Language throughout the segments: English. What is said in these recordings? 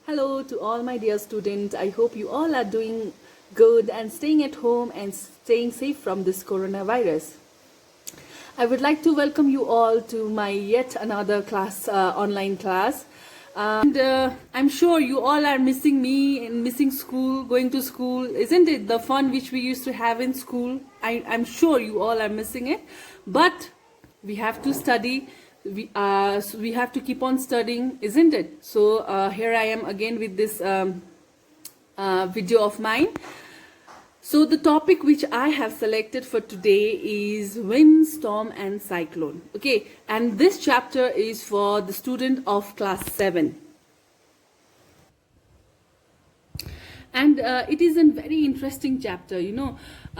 Hello to all my dear students. I hope you all are doing good and staying at home and staying safe from this coronavirus. I would like to welcome you all to my yet another class, online class. And I'm sure you all are missing me and missing school, going to school. Isn't it the fun which we used to have in school? I'm sure you all are missing it. But we have to study. So we have to keep on studying, isn't it? So here I am again with this video of mine. So the topic which I have selected for today is wind, storm and cyclone. Okay, and this chapter is for the student of class 7. And it is a very interesting chapter,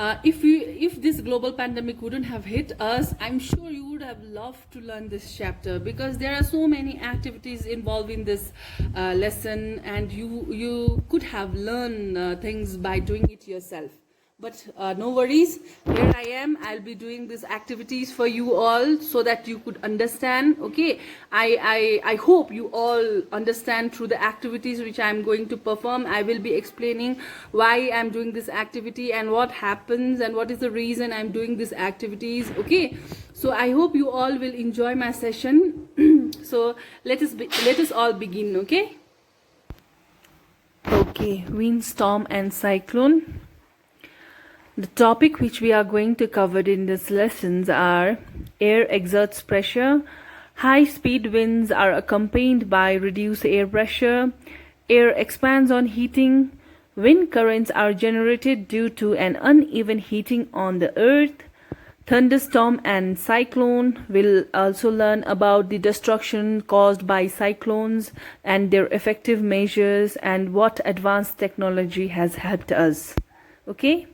if this global pandemic wouldn't have hit us, I'm sure you would have loved to learn this chapter, because there are so many activities involved in this lesson, and you could have learned things by doing it yourself. But no worries, here I am. I'll be doing these activities for you all so that you could understand. Okay, I hope you all understand through the activities which I'm going to perform. I will be explaining why I'm doing this activity and what happens and what is the reason I'm doing these activities. Okay, so I hope you all will enjoy my session. So let us all begin. Okay, wind, storm and cyclone. The topic which we are going to cover in this lessons are: air exerts pressure, high speed winds are accompanied by reduced air pressure, air expands on heating, wind currents are generated due to an uneven heating on the earth, thunderstorm and cyclone. We'll also learn about the destruction caused by cyclones and their effective measures and what advanced technology has helped us. Okay?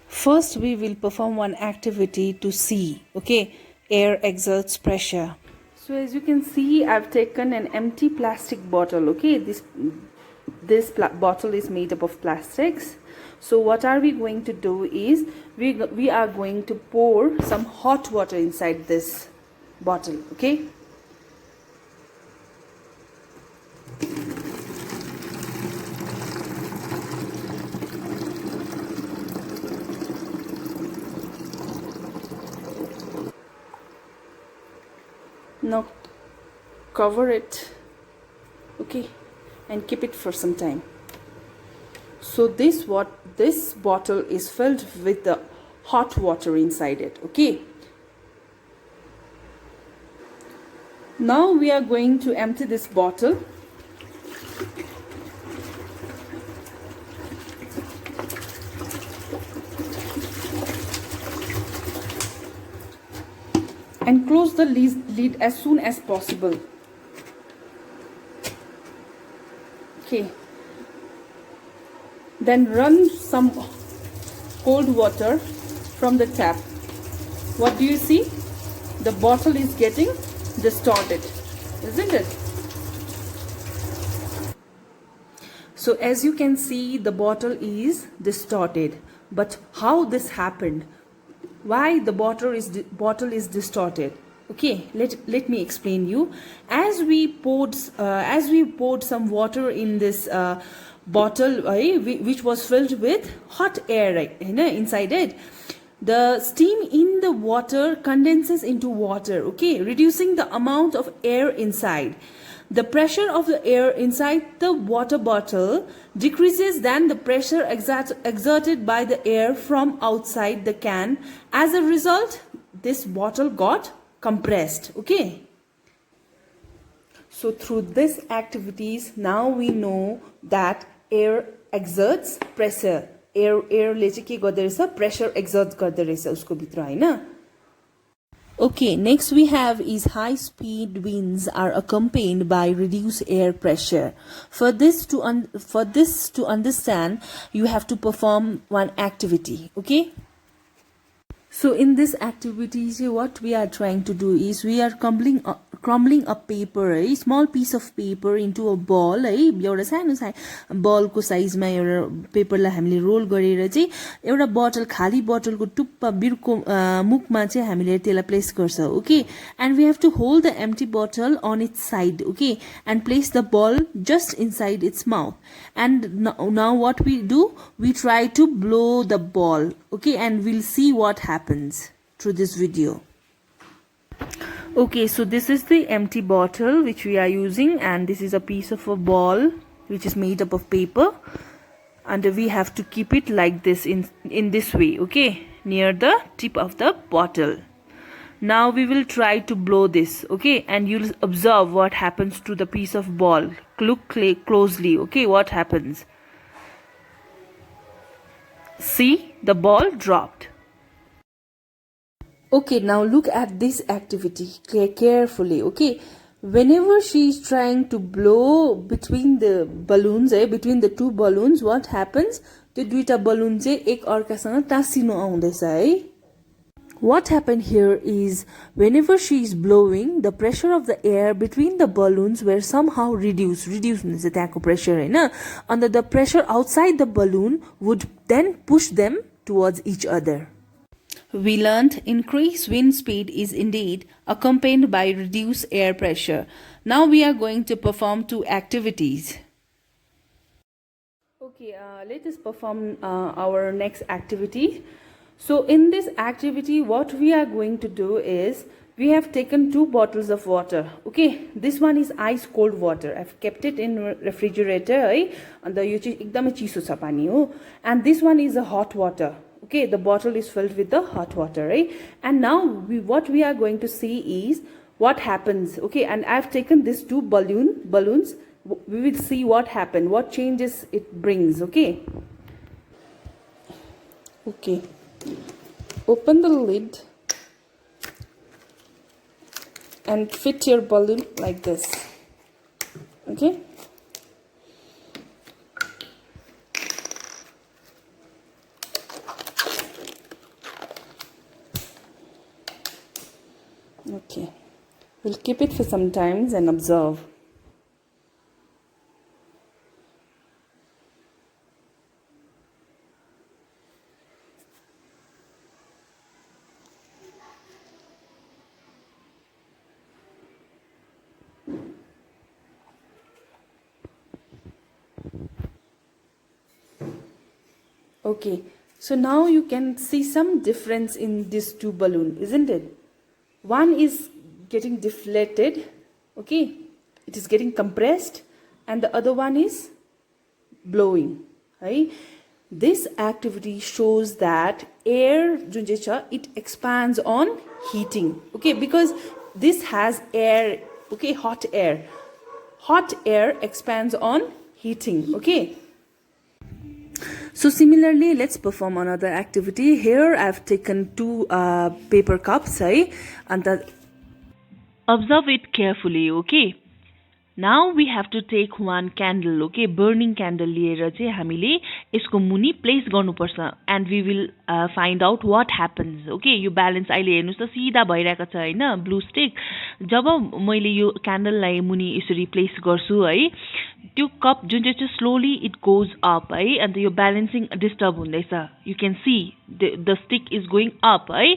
First, we will perform one activity to see. Okay, air exerts pressure. So as you can see, I've taken an empty plastic bottle. Okay, this bottle is made up of plastics. So what are we going to do is we are going to pour some hot water inside this bottle. Okay. Now cover it, okay, and keep it for some time. So this bottle is filled with the hot water inside it. Okay, now we are going to empty this bottle. And close the lid as soon as possible. Okay. Then run some cold water from the tap. What do you see? The bottle is getting distorted, isn't it? So as you can see, the bottle is distorted. But how this happened? Why the bottle is distorted? Okay, let me explain you. As we poured some water in this bottle, which was filled with hot air inside it, the steam in the water condenses into water, okay, reducing the amount of air inside. The pressure of the air inside the water bottle decreases than the pressure exerted by the air from outside the can. As a result, this bottle got compressed. Okay. So through these activities, now we know that air exerts pressure. Air ले चाहिँ के गर्दै रहेछ, pressure exerts गर्दै रहेछ उसको भित्र, हैन? Okay, next we have is high speed winds are accompanied by reduced air pressure. For this to understand, you have to perform one activity. Okay. So in this activity, what we are trying to do is we are crumbling a paper, a small piece of paper into a ball, एउटा सानो बलको साइजमा एउटा पेपरलाई हामीले role गरेर चाहिँ एउटा बटल खाली बटलको टुप्पा बिर्को मुखमा चाहिँ हामीले त्यसलाई प्लेस गर्छ okay and we have to hold the empty bottle on its side okay and place the ball just inside its mouth and now what we do, we try to blow the ball okay and we'll see what happens through this video. Okay, so this is the empty bottle which we are using and this is a piece of a ball which is made up of paper and we have to keep it like this in this way okay near the tip of the bottle. Now we will try to blow this okay and you'll observe what happens to the piece of ball. Look closely okay what happens. See, the ball dropped. Okay, now look at this activity carefully okay whenever she is trying to blow between the balloons between the two balloons what happens त्यो दुईटा balloon चाहिँ एक अर्कासँग टाँसिनु आउँदैछ है. What happened here is whenever she is blowing the pressure of the air between the balloons were somehow reduced हुनेछ त्यहाँको pressure Hahn and the pressure outside the balloon would then push them towards each other. We learned increased wind speed is indeed accompanied by reduced air pressure. Now we are going to perform two activities. Okay, let us perform our next activity. So in this activity what we are going to do is we have taken 2 bottles of water okay this one is ice cold water I've kept it in refrigerator है and यो चाहिँ एकदमै चिसो छ पानी हो and this one is a hot water okay the bottle is filled with the hot water right and now what we are going to see is what happens okay and I've taken these 2 balloons we will see what happened what changes it brings okay open the lid and fit your balloon like this okay we'll keep it for some times and observe. Okay, so now you can see some difference in these 2 balloons, isn't it? One is getting deflated, okay, it is getting compressed, and the other one is blowing, right? This activity shows that air, it expands on heating, okay, because this has air, okay, hot air expands on heating, okay. So similarly, let's perform another activity. Here I've taken 2 paper cups, and observe it carefully, okay? Now we have to take one candle, okay? Burning candle लिएर चाहिँ हामीले यसको मुनि place गर्नुपर्छ and we will find out what happens, okay? Yo balance अहिले हेर्नुस् त सिधा भइरहेको छ हैन blue stick. जब मैले यो क्यान्डललाई मुनि यसरी place गर्छु है त्यो कप जुन चाहिँ slowly it goes up है and यो balancing disturb हुँदैछ. You can see the stick is going up है.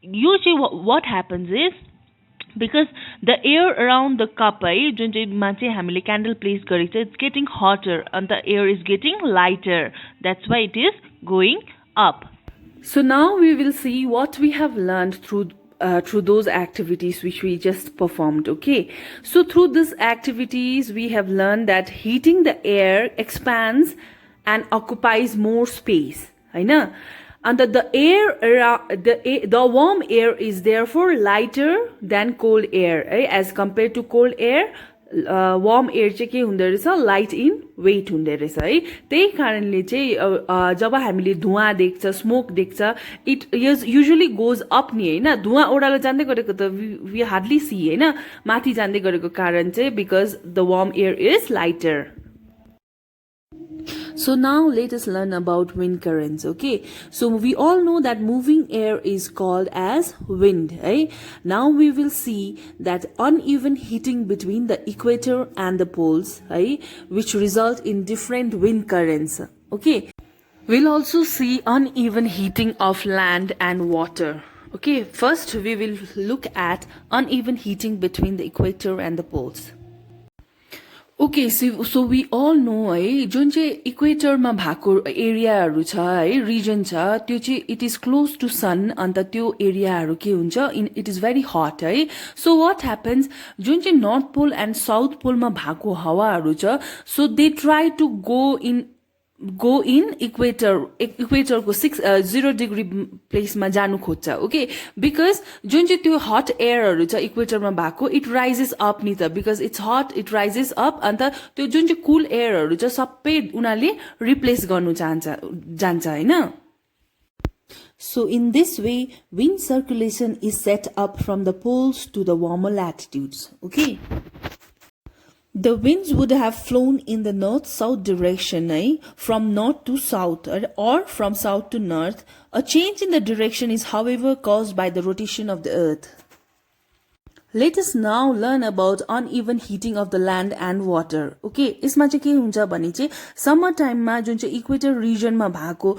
यो चाहिँ what happens is because the air around the cup जुन चाहिँ मा चाहिँ हामीले candle place गरेको छ it's getting hotter and the air is getting lighter, that's why it is going up. So now we will see what we have learned through those activities which we just performed, okay? So through these activities we have learned that heating the air expands and occupies more space, Hahn? And the warm air is therefore lighter than cold air, as compared to cold air. Warm air चाहिँ के हुँदै रहेछ light in weight हुँदै रहेछ है. त्यही कारणले चाहिँ जब हामीले धुवाँ देख्छ स्मोक देख्छ it usually goes up नि हैन धुवाँ ओडालो जान्दै गरेको त we hardly see हैन माथि जान्दै गरेको कारण चाहिँ because the warm air is lighter. So now let us learn about wind currents. Okay, so we all know that moving air is called as wind, right? Now we will see that uneven heating between the equator and the poles, right, which result in different wind currents. Okay, we'll also see uneven heating of land and water. Okay, first we will look at uneven heating between the equator and the poles. Okay, so we all know है जुन चाहिँ इक्वेटरमा भएको एरियाहरू छ है region छ त्यो चाहिँ it is close to सन अन्त त्यो एरियाहरू के हुन्छ इट इज भेरी हट है सो वाट ह्यापन्स जुन चाहिँ नर्थ पोल एन्ड साउथ पोलमा भएको हावाहरू छ so they try to go in इक्वेटरको 0 डिग्री प्लेसमा जानु खोज्छ ओके बिकज जुन चाहिँ त्यो हट एयरहरू छ इक्वेटरमा भएको इट राइजेस अप नि त बिकज इट्स हट इट राइजेस अप अन्त त्यो जुन चाहिँ कुल एयरहरू छ सबै उनीहरूले रिप्लेस गर्नु जान्छ होइन So in this way wind circulation is set up from the poles to the warmer latitudes okay The winds would have flown in the north-south direction, from north to south or from south to north. A change in the direction is however caused by the rotation of the earth. Let us now learn about uneven heating of the land and water. Okay, यसमा चाहिँ के हुन्छ भने चाहिँ summer टाइममा जुन चाहिँ equator रिजनमा भएको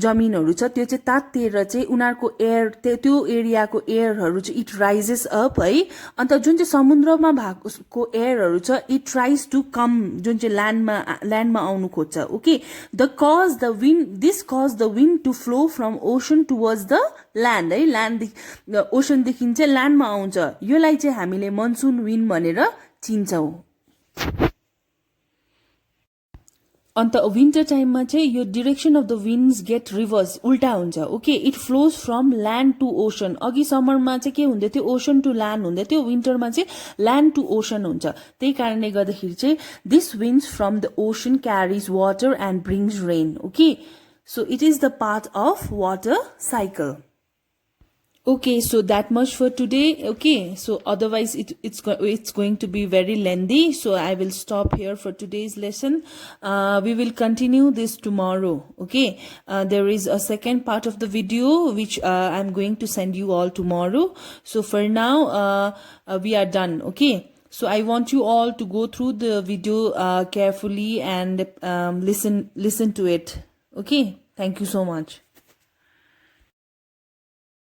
जमिनहरू छ त्यो चाहिँ तातिएर चाहिँ उनीहरूको एयर त्यो एरियाको एयरहरू चाहिँ इट राइजेस अप है अन्त जुन चाहिँ समुद्रमा भएको एयरहरू छ इट ट्राइज टु कम जुन चाहिँ ल्यान्डमा आउनु खोज्छ okay this cause the wind to flow from ocean towards the land है ल्यान्ड ओसनदेखि चाहिँ ल्यान्डमा आउँछ योलाई चाहिँ हामीले मनसुन विन्ड भनेर चिन्छौं अन्त विन्टर टाइममा चाहिँ यो direction of the winds get reverse उल्टा हुन्छ okay it flows from land to ocean अघि समरमा चाहिँ के हुँदै थियो ओसन टु ल्यान्ड हुँदै थियो विन्टरमा चाहिँ ल्यान्ड टु ओसन हुन्छ त्यही कारणले गर्दाखेरि चाहिँ this winds from the ocean carries water and brings rain okay so it is the part of water cycle Okay, so that much for today. Okay, so otherwise it's going to be very lengthy. So I will stop here for today's lesson. We will continue this tomorrow. Okay, there is a second part of the video which I'm going to send you all tomorrow. So for now, we are done. Okay. So I want you all to go through the video carefully and listen to it. Okay. Thank you so much.